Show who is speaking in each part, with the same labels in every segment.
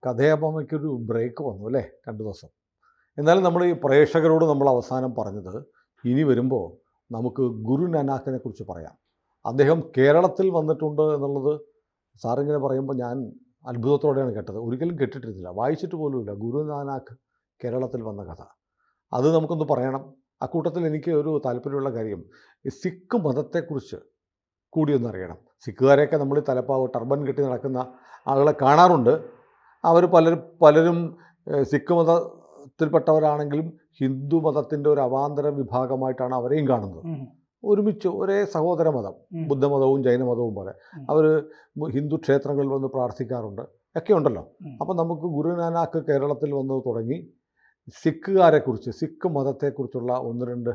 Speaker 1: കഥയമ്മയ്ക്കൊരു break വന്നു അല്ലേ 2 ദിവസം. എന്നാലും നമ്മൾ ഈ പ്രേക്ഷകരോട് നമ്മൾ അവസാനം പറഞ്ഞത് ഇനി വരുമ്പോൾ നമുക്ക് ഗുരു നാനാക്കിനെ കുറിച്ച് പറയാം. അദ്ദേഹം കേരളത്തിൽ വന്നിട്ടുണ്ട് എന്നുള്ളത് സാറിങ്ങനെ പറയുമ്പോൾ ഞാൻ അത്ഭുതത്തോടെയാണ് കേട്ടത്. ഒരിക്കലും കേട്ടിട്ടില്ല, വായിച്ചിട്ട് പോലുമില്ല ഗുരു നാനാക്ക് കേരളത്തിൽ വന്ന കഥ. അത് നമുക്കൊന്ന് പറയണം. അക്കൂട്ടത്തിൽ എനിക്ക് ഒരു താല്പര്യമുള്ള കാര്യം ഈ സിഖ് മതത്തെക്കുറിച്ച് കൂടി ഒന്ന് അറിയണം. സിഖുകാരെയൊക്കെ നമ്മൾ തലപ്പാവ് ടർബൻ കെട്ടി നടക്കുന്ന ആളുകളെ കാണാറുണ്ട്. അവർ പലരും സിഖ് മതത്തിൽപ്പെട്ടവരാണെങ്കിലും ഹിന്ദു മതത്തിൻ്റെ ഒരു അവാന്തര വിഭാഗമായിട്ടാണ് അവരെയും കാണുന്നത്. ഒരുമിച്ച് ഒരേ സഹോദര മതം, ബുദ്ധമതവും ജൈനമതവും പോലെ അവർ ഹിന്ദു ക്ഷേത്രങ്ങളിൽ വന്ന് പ്രാർത്ഥിക്കാറുണ്ട് ഒക്കെ ഉണ്ടല്ലോ. അപ്പം നമുക്ക് ഗുരു നാനാക്ക് കേരളത്തിൽ വന്ന് തുടങ്ങി സിഖുകാരെക്കുറിച്ച്, സിഖ് മതത്തെക്കുറിച്ചുള്ള 1-2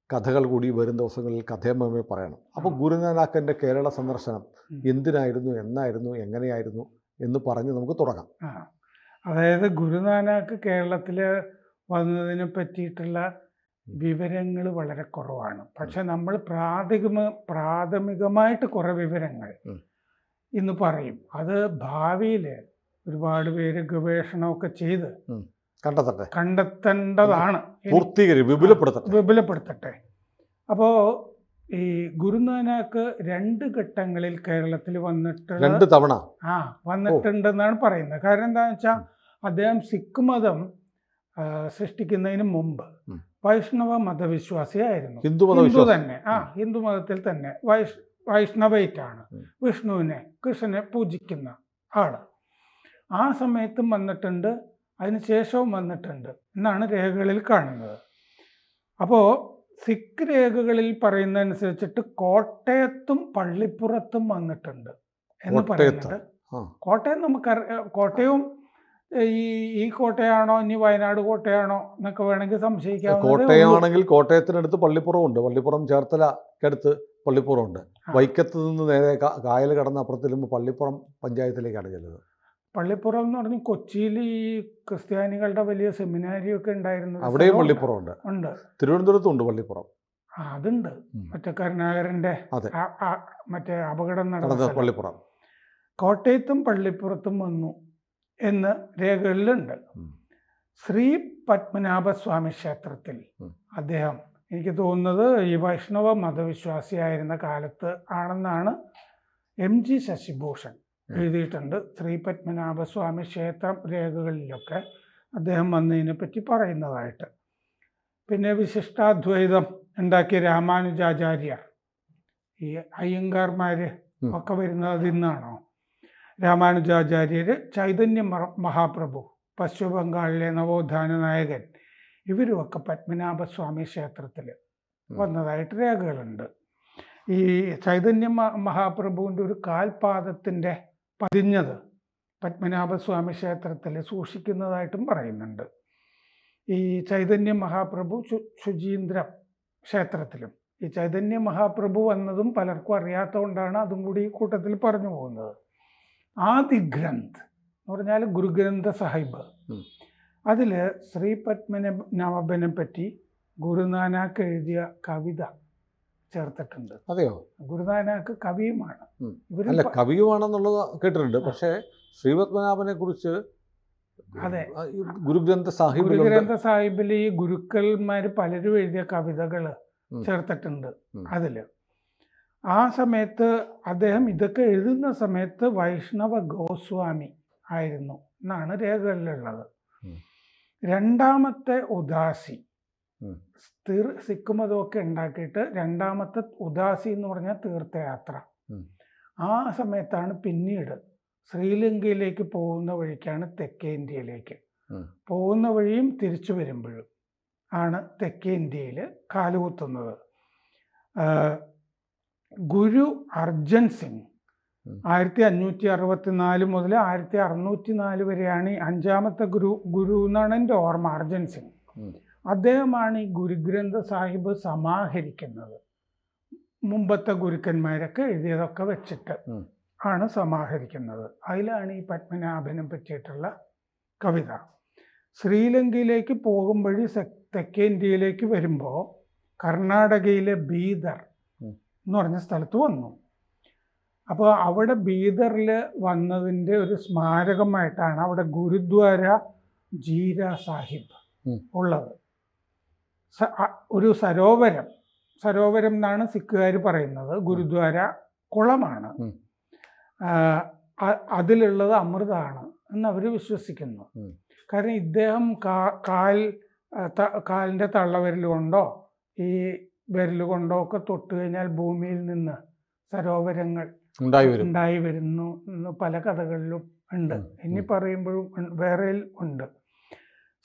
Speaker 1: കഥകൾ കൂടി വരും ദിവസങ്ങളിൽ കഥയമ്മയെ പറയണം. അപ്പോൾ ഗുരു നാനാക്കിൻ്റെ കേരള സന്ദർശനം എന്തിനായിരുന്നു, എന്നായിരുന്നു, എങ്ങനെയായിരുന്നു എന്ന് പറഞ്ഞ് നമുക്ക് തുടങ്ങാം.
Speaker 2: അതായത് ഗുരുനാനാക്ക് കേരളത്തിൽ വന്നതിനെ പറ്റിയിട്ടുള്ള വിവരങ്ങൾ വളരെ കുറവാണ്. പക്ഷെ നമ്മൾ പ്രാഥമികമായിട്ട് കുറേ വിവരങ്ങൾ ഇന്ന് പറയും. അത് ഭാവിയിൽ ഒരുപാട് പേര് ഗവേഷണമൊക്കെ ചെയ്ത് കണ്ടെത്തേണ്ടതാണ്, വിപുലപ്പെടുത്തട്ടെ. അപ്പോൾ ഈ ഗുരുനാനാക്ക് 2 ഘട്ടങ്ങളിൽ കേരളത്തിൽ വന്നിട്ടുണ്ടെന്നാണ് പറയുന്നത്. കാരണം എന്താണെന്ന് വെച്ചാൽ അദ്ദേഹം സിഖ് മതം സൃഷ്ടിക്കുന്നതിന് മുമ്പ് വൈഷ്ണവ മതവിശ്വാസിയായിരുന്നു. ഹിന്ദു മതത്തിൽ തന്നെ വൈഷ്ണവൈറ്റാണ്, വിഷ്ണുവിനെ കൃഷ്ണനെ പൂജിക്കുന്ന ആള്. ആ സമയത്തും വന്നിട്ടുണ്ട്, അതിനുശേഷവും വന്നിട്ടുണ്ട് എന്നാണ് രേഖകളിൽ കാണുന്നത്. അപ്പോൾ സിഖ് രേഖകളിൽ പറയുന്നതനുസരിച്ചിട്ട് കോട്ടയത്തും പള്ളിപ്പുറത്തും വന്നിട്ടുണ്ട് എന്ന് പറയുന്നുണ്ട്. കോട്ടയം നമുക്കറിയാം. കോട്ടയവും ഈ കോട്ടയാണോ ഇനി വയനാട് കോട്ടയാണോ എന്നൊക്കെ വേണമെങ്കിൽ സംശയിക്കാം.
Speaker 1: കോട്ടയമാണെങ്കിൽ കോട്ടയത്തിനടുത്ത് പള്ളിപ്പുറമുണ്ട്, പള്ളിപ്പുറം ചേർത്തലക്കടുത്ത് പള്ളിപ്പുറമുണ്ട്. വൈക്കത്ത് നിന്ന് നേരെ കായൽ കടന്ന് അപ്പുറത്തിലുമ്പോൾ പള്ളിപ്പുറം പഞ്ചായത്തിലേക്കാണ് ചെല്ലുന്നത്.
Speaker 2: പള്ളിപ്പുറം എന്ന് പറഞ്ഞാൽ കൊച്ചിയിൽ ഈ ക്രിസ്ത്യാനികളുടെ വലിയ സെമിനാരിയൊക്കെ ഉണ്ടായിരുന്നു,
Speaker 1: അവിടെയും പള്ളിപ്പുറമുണ്ട്. തിരുവനന്തപുരത്തുണ്ട് പള്ളിപ്പുറം.
Speaker 2: അതുണ്ട്, മറ്റേ കരുണാകരൻ്റെ മറ്റേ അപകടം നടന്ന
Speaker 1: പള്ളിപ്പുറം.
Speaker 2: കോട്ടയത്തും പള്ളിപ്പുറത്തും വന്നു എന്ന് രേഖകളിലുണ്ട്. ശ്രീ പത്മനാഭസ്വാമി ക്ഷേത്രത്തിൽ അദ്ദേഹം, എനിക്ക് തോന്നുന്നത് ഈ വൈഷ്ണവ മതവിശ്വാസിയായിരുന്ന കാലത്ത് ആണെന്നാണ് MG ശശിഭൂഷൺ എഴുതിയിട്ടുണ്ട്. ശ്രീ പത്മനാഭസ്വാമി ക്ഷേത്രം രേഖകളിലൊക്കെ അദ്ദേഹം വന്നതിനെ പറ്റി പറയുന്നതായിട്ട്. പിന്നെ വിശിഷ്ടാദ്വൈതം ഉണ്ടാക്കിയ രാമാനുജാചാര്യർ, ഈ അയ്യങ്കാർമാർ ഒക്കെ വരുന്നത് അതിൽ നിന്നാണോ? രാമാനുജാചാര്യർ, ചൈതന്യ മഹാപ്രഭു, പശ്ചിമ ബംഗാളിലെ നവോത്ഥാന നായകൻ, ഇവരുമൊക്കെ പത്മനാഭസ്വാമി ക്ഷേത്രത്തിൽ വന്നതായിട്ട് രേഖകളുണ്ട്. ഈ ചൈതന്യ മഹാപ്രഭുവിൻ്റെ ഒരു കാൽപാദത്തിൻ്റെ പതിഞ്ഞത് പത്മനാഭസ്വാമി ക്ഷേത്രത്തിൽ സൂക്ഷിക്കുന്നതായിട്ടും പറയുന്നുണ്ട്. ഈ ചൈതന്യ മഹാപ്രഭു ശുചീന്ദ്ര ക്ഷേത്രത്തിലും, ഈ ചൈതന്യ മഹാപ്രഭു വന്നതും പലർക്കും അറിയാത്തതുകൊണ്ടാണ് അതും കൂടി ഈ കൂട്ടത്തിൽ പറഞ്ഞു പോകുന്നത്. ആദിഗ്രന്ഥ് എന്ന് പറഞ്ഞാൽ ഗുരുഗ്രന്ഥ സാഹിബ്, അതിൽ ശ്രീ പത്മനാഭനെ പറ്റി ഗുരുനാനാക്ക് എഴുതിയ കവിത ചേർത്തിട്ടുണ്ട്.
Speaker 1: അതെയോ?
Speaker 2: ഗുരുനാനാക്ക് കവിയുമാണ്.
Speaker 1: കവിയുമാണെന്നുള്ളത് കേട്ടിട്ടുണ്ട്. പക്ഷേ ശ്രീപത്മനാഭനെ കുറിച്ച് ഗുരുഗ്രന്ഥ
Speaker 2: സാഹിബിൽ ഈ ഗുരുക്കന്മാർ പലരും എഴുതിയ കവിതകൾ ചേർത്തിട്ടുണ്ട് അതിൽ. ആ സമയത്ത് അദ്ദേഹം ഇതൊക്കെ എഴുതുന്ന സമയത്ത് വൈഷ്ണവ ഗോസ്വാമി ആയിരുന്നു എന്നാണ് രേഖകളിലുള്ളത്. രണ്ടാമത്തെ ഉദാസി, സിഖ് മതമൊക്കെ ഉണ്ടാക്കിയിട്ട് രണ്ടാമത്തെ ഉദാസി എന്ന് പറഞ്ഞാൽ തീർത്ഥയാത്ര. ആ സമയത്താണ് പിന്നീട് ശ്രീലങ്കയിലേക്ക് പോകുന്ന വഴിക്കാണ് തെക്കേ ഇന്ത്യയിലേക്ക് പോകുന്ന വഴിയും തിരിച്ചു വരുമ്പോഴും ആണ് തെക്കേ ഇന്ത്യയിൽ കാലുകുത്തുന്നത്. ഗുരു അർജൻ സിംഗ് 1564 മുതൽ 1604 വരെയാണ് ഈ 5ാമത്തെ ഗുരു എന്നാണ് എൻ്റെ ഓർമ്മ. അർജൻ സിംഗ് അദ്ദേഹമാണ് ഈ ഗുരുഗ്രന്ഥ സാഹിബ് സമാഹരിക്കുന്നത്. മുമ്പത്തെ ഗുരുക്കന്മാരൊക്കെ എഴുതിയതൊക്കെ വെച്ചിട്ട് ആണ് സമാഹരിക്കുന്നത്. അതിലാണ് ഈ പത്മനാഭനെ പറ്റിയിട്ടുള്ള കവിത. ശ്രീലങ്കയിലേക്ക് പോകുമ്പോഴി തെക്കേ ഇന്ത്യയിലേക്ക് വരുമ്പോൾ കർണാടകയിലെ ബീദർ എന്ന് പറഞ്ഞ സ്ഥലത്ത് വന്നു. അപ്പോൾ അവിടെ ബീദറിൽ വന്നതിൻ്റെ ഒരു സ്മാരകമായിട്ടാണ് അവിടെ ഗുരുദ്വാര ജീര സാഹിബ് ഉള്ളത്. ഒരു സരോവരം എന്നാണ് സിഖുകാർ പറയുന്നത്. ഗുരുദ്വാര കുളമാണ്. അതിലുള്ളത് അമൃതാണ് എന്നവർ വിശ്വസിക്കുന്നു. കാരണം ഇദ്ദേഹം കാലിൻ്റെ തള്ളവിരൽ കൊണ്ടോ ഈ വിരൽ കൊണ്ടോ ഒക്കെ തൊട്ട് കഴിഞ്ഞാൽ ഭൂമിയിൽ നിന്ന് സരോവരങ്ങൾ ഉണ്ടായി വരുന്നു എന്ന് പല കഥകളിലും ഉണ്ട്. ഇനി പറയുമ്പോഴും വേറെ ഉണ്ട്.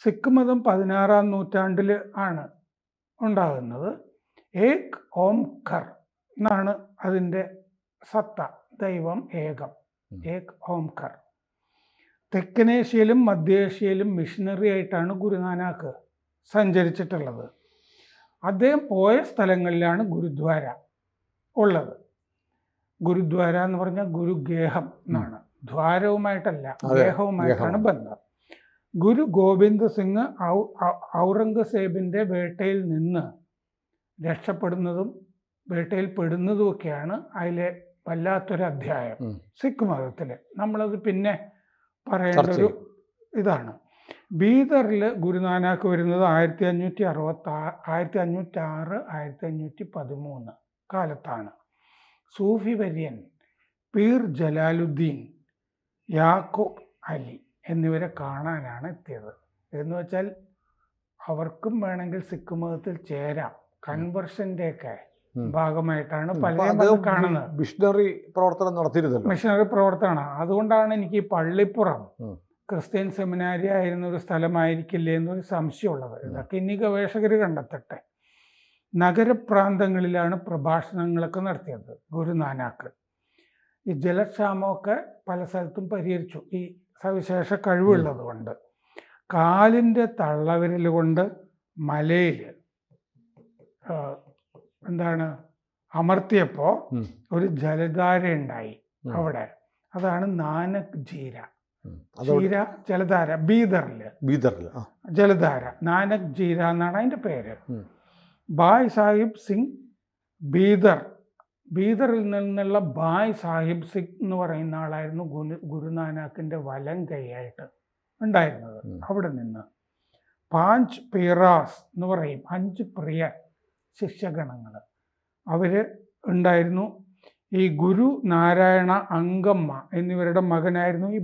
Speaker 2: സിഖ് മതം 16-ാം നൂറ്റാണ്ടിൽ ആണ് ഉണ്ടാകുന്നത്. ഏക് ഓംകർ എന്നാണ് അതിൻ്റെ സത്ത, ദൈവം ഏകം, ഏക് ഓംകർ. തെക്കനേഷ്യയിലും മധ്യേഷ്യയിലും മിഷണറി ആയിട്ടാണ് ഗുരുനാനാക്ക് സഞ്ചരിച്ചിട്ടുള്ളത്. അദ്ദേഹം പോയ സ്ഥലങ്ങളിലാണ് ഗുരുദ്വാര ഉള്ളത്. ഗുരുദ്വാര എന്ന് പറഞ്ഞാൽ ഗുരുഗേഹം എന്നാണ്, ദ്വാരവുമായിട്ടല്ല ഗേഹവുമായിട്ടാണ് ബന്ധം. ഗുരു ഗോവിന്ദ് സിംഗ് ഔറംഗസേബിൻ്റെ വേട്ടയിൽ നിന്ന് രക്ഷപ്പെടുന്നതും വേട്ടയിൽ പെടുന്നതുമൊക്കെയാണ് അതിലെ വല്ലാത്തൊരു അധ്യായം സിഖ് മതത്തിൽ. നമ്മളത് പിന്നെ പറയേണ്ടൊരു ഇതാണ്. ബീദറിൽ ഗുരുനാനാക്ക് വരുന്നത് 1506, 1513 കാലത്താണ്. സൂഫി വര്യൻ പീർ ജലാലുദ്ദീൻ, യാക്കൂബ് അലി എന്നിവരെ കാണാനാണ് എത്തിയത്. എന്ന് വെച്ചാൽ അവർക്കും വേണമെങ്കിൽ സിഖ് മതത്തിൽ ചേരാം. കൺവെർഷൻ്റെയൊക്കെ ഭാഗമായിട്ടാണ് പലരും കാണുന്നത്.
Speaker 1: മിഷണറി പ്രവർത്തനം നടത്തിയിരുന്നല്ലോ.
Speaker 2: മിഷണറി പ്രവർത്തനം. അതുകൊണ്ടാണ് എനിക്ക് ഈ പള്ളിപ്പുറം ക്രിസ്ത്യൻ സെമിനാരി ആയിരുന്ന ഒരു സ്ഥലമായിരിക്കില്ലേ എന്നൊരു സംശയമുള്ളത്. ഇതൊക്കെ ഇനി ഗവേഷകർ കണ്ടെത്തട്ടെ. നഗരപ്രാന്തങ്ങളിലാണ് പ്രഭാഷണങ്ങളൊക്കെ നടത്തിയത് ഗുരുനാനാക്ക്. ഈ ജലക്ഷാമമൊക്കെ പല സ്ഥലത്തും പരിഹരിച്ചു ഈ സവിശേഷ കഴിവുള്ളത് കൊണ്ട്. കാലിൻ്റെ തള്ളവിരൽ കൊണ്ട് മലയിൽ അമർത്തിയപ്പോൾ ഒരു ജലധാര ഉണ്ടായി അവിടെ. അതാണ് നാനക് ജീര. ജീര ജലധാര. ബീദറിൽ ജലധാര, നാനക് ജീര എന്നാണ് അതിൻ്റെ പേര്. ഭായ് സാഹിബ് സിംഗ് ബീദറിൽ നിന്നുള്ള ഭായ് സാഹിബ് സിംഗ് എന്ന് പറയുന്ന ആളായിരുന്നു ഗുരുനാനാക്കിൻ്റെ വലം കൈയായിട്ട് ഉണ്ടായിരുന്നത്. അവിടെ നിന്ന് 5 പീറാസ് എന്ന് പറയും, 5 പ്രിയ ശിഷ്യഗണങ്ങൾ അവർ ഉണ്ടായിരുന്നു. ഈ ഗുരു നാരായണ അങ്കമ്മ എന്നിവരുടെ മകനായിരുന്നു ഈ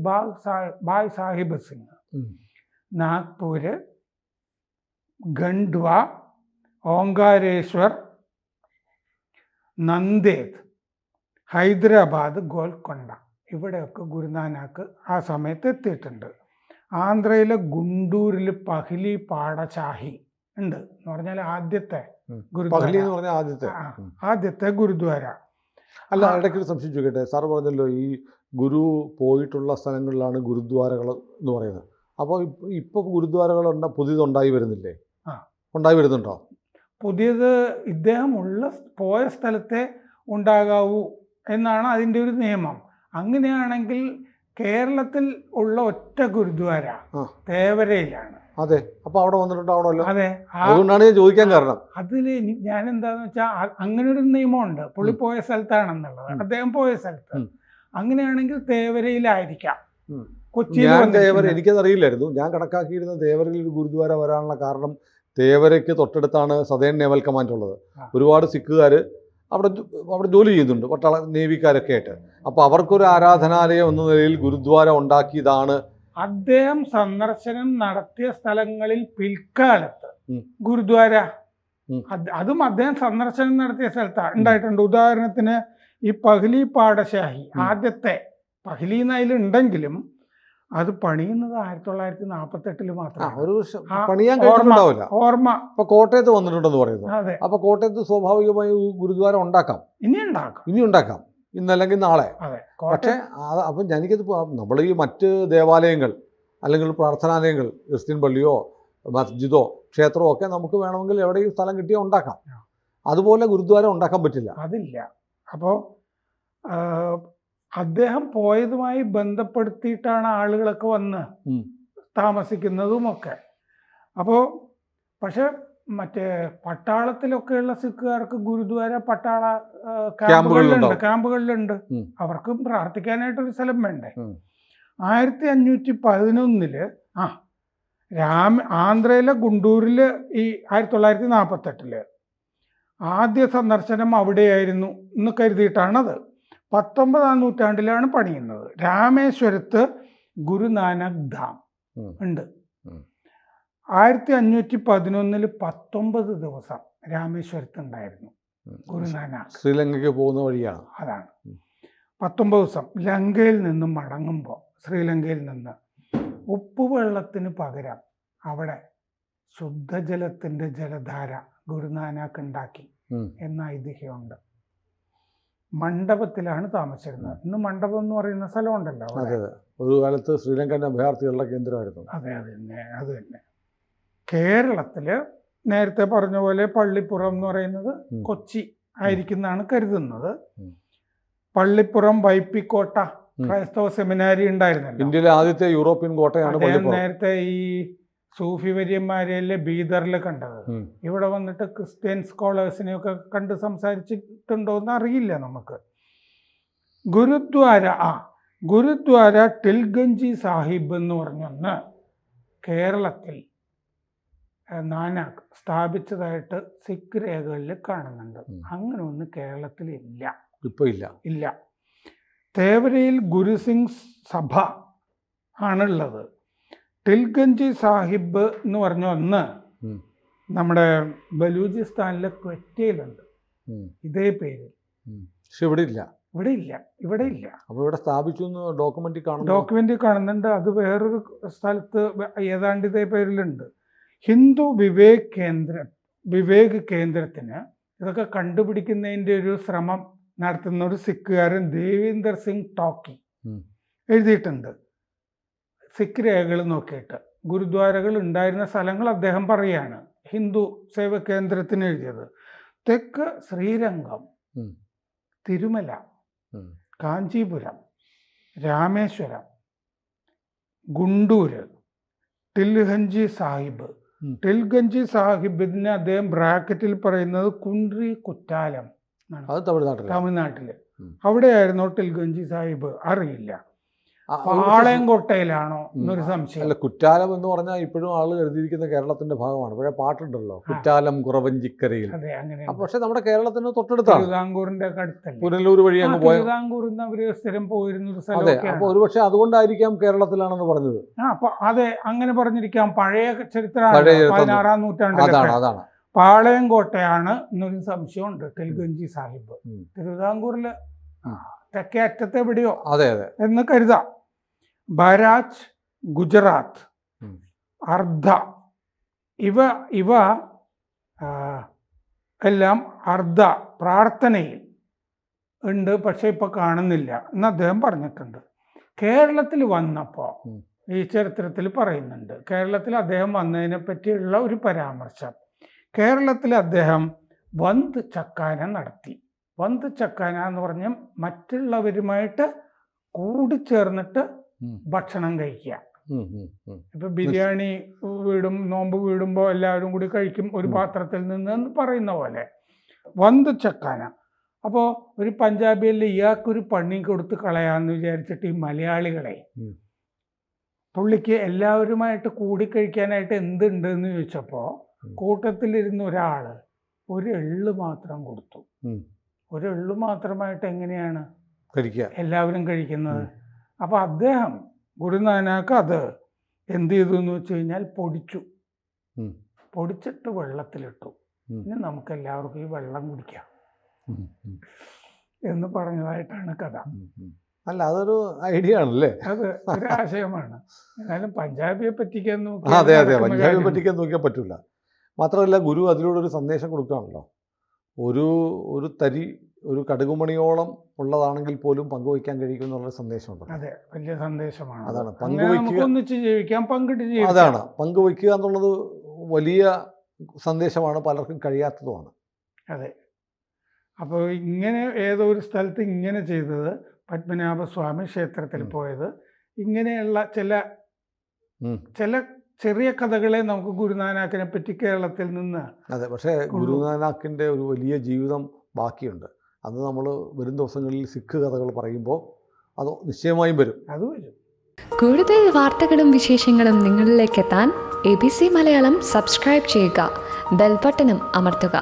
Speaker 2: ഭായ് സാഹിബ് സിംഗ്. നാഗ്പൂര്, ഖണ്ഡ്വ, ഓങ്കാരേശ്വർ, നന്ദേദ്, ഹൈദരാബാദ്, ഗോൽക്കൊണ്ട ഇവിടെയൊക്കെ ഗുരുനാനാക്ക് ആ സമയത്ത് എത്തിയിട്ടുണ്ട്. ആന്ധ്രയിലെ ഗുണ്ടൂരിൽ പഹ്ലി പാടശാഹി ഉണ്ട് എന്ന് പറഞ്ഞാൽ ആദ്യത്തെ ഗുരുദ്വാര.
Speaker 1: അല്ല, ഇടയ്ക്ക് സംശയം ചോദിക്കട്ടെ. സാർ പറഞ്ഞല്ലോ ഈ ഗുരു പോയിട്ടുള്ള സ്ഥലങ്ങളിലാണ് ഗുരുദ്വാരകൾ എന്ന് പറയുന്നത്. അപ്പോൾ ഇപ്പോൾ ഗുരുദ്വാരകൾ പുതിയതുണ്ടായി വരുന്നില്ലേ? ഉണ്ടായി വരുന്നുണ്ടോ?
Speaker 2: പുതിയത് ഇദ്ദേഹം പോയ സ്ഥലത്തെ ഉണ്ടാകാവൂ എന്നാണ് അതിൻ്റെ ഒരു നിയമം. അങ്ങനെയാണെങ്കിൽ കേരളത്തിൽ ഉള്ള ഒറ്റ ഗുരുദ്വാര തേവരയിലാണ്.
Speaker 1: അതെ, അപ്പോൾ അവിടെ വന്നിട്ടുണ്ടാവണമല്ലോ.
Speaker 2: അതെ,
Speaker 1: അതുകൊണ്ടാണ് ഞാൻ ചോദിക്കാൻ കാരണം.
Speaker 2: അതിൽ ഞാൻ എന്താന്ന് വെച്ചാൽ അങ്ങനെ ഒരു നിയമമുണ്ട്. പുള്ളി പോയ സ്ഥലത്താണെന്നുള്ളത്, അദ്ദേഹം പോയ സ്ഥലത്ത്. അങ്ങനെയാണെങ്കിൽ തേവരയിലായിരിക്കാം.
Speaker 1: കൊച്ചിയിൽ എനിക്കതറിയില്ലായിരുന്നു. ഞാൻ കണക്കാക്കിയിരുന്ന തേവരയിൽ ഒരു ഗുരുദ്വാര വരാനുള്ള കാരണം തേവരയ്ക്ക് തൊട്ടടുത്താണ് സദേൺ നേവൽ കമാൻഡ് ഉള്ളത്. ഒരുപാട് സിഖുകാർ അവിടെ ജോലി ചെയ്യുന്നുണ്ട്, നേവിക്കാരൊക്കെ ആയിട്ട്. അപ്പോൾ അവർക്കൊരു ആരാധനാലയം എന്ന നിലയിൽ ഗുരുദ്വാര ഉണ്ടാക്കിയതാണ്.
Speaker 2: അദ്ദേഹം സന്ദർശനം നടത്തിയ സ്ഥലങ്ങളിൽ പിൽക്കാലത്ത് ഗുരുദ്വാര അതും അദ്ദേഹം സന്ദർശനം നടത്തിയ സ്ഥലത്താണ് ഉണ്ടായിട്ടുണ്ട്. ഉദാഹരണത്തിന് ഈ പഹ്ലി പാടശാഹി, ആദ്യത്തെ പഹ്ലി എന്നതിലുണ്ടെങ്കിലും അത് പണിയുന്നത് 1948 മാത്രമാണ്. ഓർമ്മ
Speaker 1: ഇപ്പൊ കോട്ടയത്ത് വന്നിട്ടുണ്ടെന്ന് പറയുന്നു.
Speaker 2: അതെ,
Speaker 1: അപ്പൊ കോട്ടയത്ത് സ്വാഭാവികമായി ഗുരുദ്വാര ഉണ്ടാക്കാം, ഇനി ഉണ്ടാക്കാം, ഇന്നല്ലെങ്കിൽ നാളെ. പക്ഷേ അപ്പം എനിക്കത് നമ്മൾ ഈ മറ്റ് ദേവാലയങ്ങൾ അല്ലെങ്കിൽ പ്രാർത്ഥനാലയങ്ങൾ, ക്രിസ്ത്യൻ പള്ളിയോ മസ്ജിദോ ക്ഷേത്രമോ ഒക്കെ നമുക്ക് വേണമെങ്കിൽ എവിടെയും സ്ഥലം കിട്ടിയോ ഉണ്ടാക്കാം. അതുപോലെ ഗുരുദ്വാര ഉണ്ടാക്കാൻ പറ്റില്ല,
Speaker 2: അതില്ല. അപ്പോൾ അദ്ദേഹം പോയതുമായി ബന്ധപ്പെടുത്തിയിട്ടാണ് ആളുകളൊക്കെ വന്ന് താമസിക്കുന്നതുമൊക്കെ. അപ്പോൾ പക്ഷെ മറ്റേ പട്ടാളത്തിലൊക്കെയുള്ള സിഖുകാർക്ക് ഗുരുദ്വാര പട്ടാള
Speaker 1: ക്യാമ്പുകളിലുണ്ടോ?
Speaker 2: ക്യാമ്പുകളിലുണ്ട്.
Speaker 1: ഉം.
Speaker 2: അവർക്കും പ്രാർത്ഥിക്കാനായിട്ടൊരു സ്ഥലം വേണ്ടേ.
Speaker 1: ഉം.
Speaker 2: 1511 ആന്ധ്രയിലെ ഗുണ്ടൂരിൽ ഈ 1948 ആദ്യ സന്ദർശനം അവിടെയായിരുന്നു എന്ന് കരുതിയിട്ടാണത്. 19-ാം നൂറ്റാണ്ടിലാണ് പണിയുന്നത്. രാമേശ്വരത്ത് ഗുരുനാനക് ധാം ഉണ്ട്. 1511 19 ദിവസം രാമേശ്വരത്ത് ഉണ്ടായിരുന്നു ഗുരുനാനാക്ക്.
Speaker 1: ശ്രീലങ്കയ്ക്ക് പോകുന്ന വഴിയാണ്.
Speaker 2: അതാണ് 19 ദിവസം. ലങ്കയിൽ നിന്ന് മടങ്ങുമ്പോൾ ശ്രീലങ്കയിൽ നിന്ന് ഉപ്പുവെള്ളത്തിന് പകരം അവിടെ ശുദ്ധജലത്തിൻ്റെ ജലധാര ഗുരുനാനാക്ക് ഉണ്ടാക്കി എന്ന ഐതിഹ്യമുണ്ട്. മണ്ഡപത്തിലാണ് താമസിച്ചിരുന്നത്. ഇന്ന് മണ്ഡപം എന്ന് പറയുന്ന സ്ഥലമുണ്ടല്ലോ.
Speaker 1: അതെ, ഒരു കാലത്ത് ശ്രീലങ്കൻ അഭയാർത്ഥികളുടെ കേന്ദ്രമായിരുന്നു.
Speaker 2: അതെ, അത് തന്നെ. കേരളത്തിൽ നേരത്തെ പറഞ്ഞ പോലെ പള്ളിപ്പുറം എന്ന് പറയുന്നത് കൊച്ചി ആയിരിക്കുന്നതാണ് കരുതുന്നത്. പള്ളിപ്പുറം വൈപ്പിക്കോട്ട ക്രൈസ്തവ സെമിനാരി ഉണ്ടായിരുന്നല്ലോ.
Speaker 1: ഇന്ത്യയിലെ ആദ്യത്തെ യൂറോപ്യൻ കോട്ടയാണ് പള്ളിപ്പുറം.
Speaker 2: നേരത്തെ ഈ സൂഫി വര്യന്മാരെയല്ലേ ബീദറിൽ കണ്ടത്. ഇവിടെ വന്നിട്ട് ക്രിസ്ത്യൻ സ്കോളേഴ്സിനെയൊക്കെ കണ്ട് സംസാരിച്ചിട്ടുണ്ടോ എന്ന് അറിയില്ല നമുക്ക്. ഗുരുദ്വാര ടിൽഗഞ്ചി സാഹിബ് എന്ന് പറഞ്ഞൊന്ന് കേരളത്തിൽ നാനാക്ക് സ്ഥാപിച്ചതായിട്ട് സിഖ് രേഖകളിൽ കാണുന്നുണ്ട്. അങ്ങനെ ഒന്ന് കേരളത്തിൽ ഇല്ല. തേവരയിൽ ഗുരുസിംഗ് സഭ ആണുള്ളത്. ടിൽഗഞ്ചി സാഹിബ് എന്ന് പറഞ്ഞ ഒന്ന് നമ്മുടെ ബലൂചിസ്ഥാനിലെ ക്വറ്റയിലുണ്ട് ഇതേ പേര്.
Speaker 1: പക്ഷെ ഇവിടെ ഇല്ല.
Speaker 2: അപ്പോൾ
Speaker 1: ഇവിടെ സ്ഥാപിച്ചു
Speaker 2: ഡോക്യുമെന്റ് കാണുന്നുണ്ട്. അത് വേറൊരു സ്ഥലത്ത് ഏതാണ്ട് ഇതേ പേരിലുണ്ട്. ഹിന്ദു വിവേക് കേന്ദ്രത്തിന് ഇതൊക്കെ കണ്ടുപിടിക്കുന്നതിൻ്റെ ഒരു ശ്രമം നടത്തുന്ന ഒരു സിഖുകാരൻ ദേവീന്ദർ സിംഗ് ടോക്കി എഴുതിയിട്ടുണ്ട്. സിഖ് രേഖകൾ നോക്കിയിട്ട് ഗുരുദ്വാരകൾ ഉണ്ടായിരുന്ന സ്ഥലങ്ങൾ അദ്ദേഹം പറയുകയാണ്. ഹിന്ദു സേവ കേന്ദ്രത്തിന് എഴുതിയത് തെക്ക് ശ്രീരംഗം, തിരുമല, കാഞ്ചീപുരം, രാമേശ്വരം, ഗുണ്ടൂര്, ടിൽഗഞ്ചി സാഹിബിന് അദ്ദേഹം ബ്രാക്കറ്റിൽ പറയുന്നത് കുണ്ട്രി കുറ്റാലം എന്നാണ്. തമിഴ്നാട്ടില് അവിടെയായിരുന്നു ടിൽഗഞ്ചി സാഹിബ്. അറിയില്ല. പാളയംകോട്ടയിലാണോ എന്നൊരു സംശയം.
Speaker 1: അല്ല, കുറ്റാലം എന്ന് പറഞ്ഞാൽ ഇപ്പോഴും ആള് എഴുതിയിരിക്കുന്ന കേരളത്തിന്റെ ഭാഗമാണ്. ഇവിടെ പാട്ടുണ്ടല്ലോ, കുറ്റാലം കുറവഞ്ചിക്കരയിൽ.
Speaker 2: അതെ, അങ്ങനെ.
Speaker 1: പക്ഷെ നമ്മുടെ കേരളത്തിന് തൊട്ടടുത്താണ്.
Speaker 2: തിരുവിതാംകൂറിന്റെ ഒക്കെ അടുത്തല്ലേ,
Speaker 1: പുനലൂർ വഴി അങ്ങ് പോയ
Speaker 2: തിരുവിതാംകൂറിൽ അവര് സ്ഥിരം പോയിരുന്ന സ്ഥലം.
Speaker 1: അതെ, അപ്പൊ ഒരുപക്ഷെ അതുകൊണ്ടായിരിക്കാം കേരളത്തിലാണെന്ന് പറഞ്ഞത്.
Speaker 2: അപ്പൊ അതെ, അങ്ങനെ പറഞ്ഞിരിക്കാം. പഴയ ചരിത്രമാണ്, 16-ാം നൂറ്റാണ്ടിൽ.
Speaker 1: അതാണ്
Speaker 2: പാളയംകോട്ടയാണ് എന്നൊരു സംശയമുണ്ട്. ടിൽഗഞ്ചി സാഹിബ് തിരുവിതാംകൂറില് തെക്കേ അറ്റത്തെ എവിടെയോ എന്ന് കരുതാം. ബരാജ്, ഗുജറാത്ത്, അർദ്ധ, ഇവ എല്ലാം അർദ്ധ പ്രാർത്ഥനയിൽ ഉണ്ട്, പക്ഷെ ഇപ്പൊ കാണുന്നില്ല എന്ന് അദ്ദേഹം പറഞ്ഞിട്ടുണ്ട്. കേരളത്തിൽ വന്നപ്പോൾ ഈ ചരിത്രത്തിൽ പറയുന്നുണ്ട്, കേരളത്തിൽ അദ്ദേഹം വന്നതിനെ പറ്റിയുള്ള ഒരു പരാമർശം. കേരളത്തിൽ അദ്ദേഹം വന്ത് ചക്കാന നടത്തി. വന്ത് ചക്കാന എന്ന് പറഞ്ഞാൽ മറ്റുള്ളവരുമായിട്ട് കൂടിച്ചേർന്നിട്ട് ഭക്ഷണം കഴിക്കുക. ഇപ്പൊ ബിരിയാണി നോമ്പ് വീടുമ്പോൾ എല്ലാവരും കൂടി കഴിക്കും ഒരു പാത്രത്തിൽ നിന്ന് എന്ന് പറയുന്ന പോലെ വന്ത് ചക്കാന. അപ്പോൾ ഒരു പഞ്ചാബിയിൽ ഇയാൾക്കൊരു പണി കൊടുത്ത് കളയാന്ന് വിചാരിച്ചിട്ട് ഈ മലയാളികളെ പുള്ളിക്ക് എല്ലാവരുമായിട്ട് കൂടിക്കഴിക്കാനായിട്ട് എന്തുണ്ട് എന്ന് ചോദിച്ചപ്പോൾ കൂട്ടത്തിലിരുന്ന ഒരാള് ഒരു എള്ള് മാത്രം കൊടുത്തു. ഒരു എള്ളു മാത്രമായിട്ട് എങ്ങനെയാണ് എല്ലാവരും കഴിക്കുന്നത്? അപ്പൊ അദ്ദേഹം ഗുരുനാനാക്ക് അത് എന്ത് ചെയ്തു എന്ന് വെച്ച് കഴിഞ്ഞാൽ പൊടിച്ചിട്ട് വെള്ളത്തിലിട്ടു. ഇനി നമുക്ക് എല്ലാവർക്കും ഈ വെള്ളം കുടിക്കാം എന്ന് പറഞ്ഞതായിട്ടാണ് കഥ.
Speaker 1: അല്ല, അതൊരു ഐഡിയ ആണല്ലേ.
Speaker 2: അത് ഒരു ആശയമാണ്. എന്നാലും പഞ്ചാബിയെ പറ്റിക്കാൻ
Speaker 1: നോക്കിയാൽ പറ്റൂല. മാത്രമല്ല, ഗുരു അതിലൂടെ ഒരു സന്ദേശം കൊടുക്കുകയാണല്ലോ. ഒരു തരി, ഒരു കടുകുമണിയോളം ഉള്ളതാണെങ്കിൽ പോലും പങ്കുവയ്ക്കാൻ കഴിയും എന്നുള്ള സന്ദേശമുണ്ട്.
Speaker 2: അതെ, വലിയ സന്ദേശമാണ്.
Speaker 1: അതാണ് പങ്കുവയ്ക്കുക എന്നുള്ളത് വലിയ സന്ദേശമാണ്, പലർക്കും കഴിയാത്തതുമാണ്.
Speaker 2: അതെ. അപ്പോൾ ഇങ്ങനെ ഏതോ ഒരു സ്ഥലത്ത് ഇങ്ങനെ ചെയ്തത്, പത്മനാഭസ്വാമി ക്ഷേത്രത്തിൽ പോയത്, ഇങ്ങനെയുള്ള ചില ചെറിയ കഥകളെ നമുക്ക് ഗുരുനാനാക്കിനെ പറ്റി കേരളത്തിൽ നിന്ന്.
Speaker 1: അതെ, പക്ഷേ ഗുരുനാനാക്കിൻ്റെ ഒരു വലിയ ജീവിതം ബാക്കിയുണ്ട്. അത് നമ്മൾ വരും ദിവസങ്ങളിൽ സിഖ് കഥകൾ പറയുമ്പോൾ അത് നിശ്ചയമായും വരും.
Speaker 2: അത് വരും.
Speaker 3: കൂടുതൽ വാർത്തകളും വിശേഷങ്ങളും നിങ്ങളിലേക്ക് എത്താൻ ABC മലയാളം സബ്സ്ക്രൈബ് ചെയ്യുക, ബെൽ ബട്ടണും അമർത്തുക.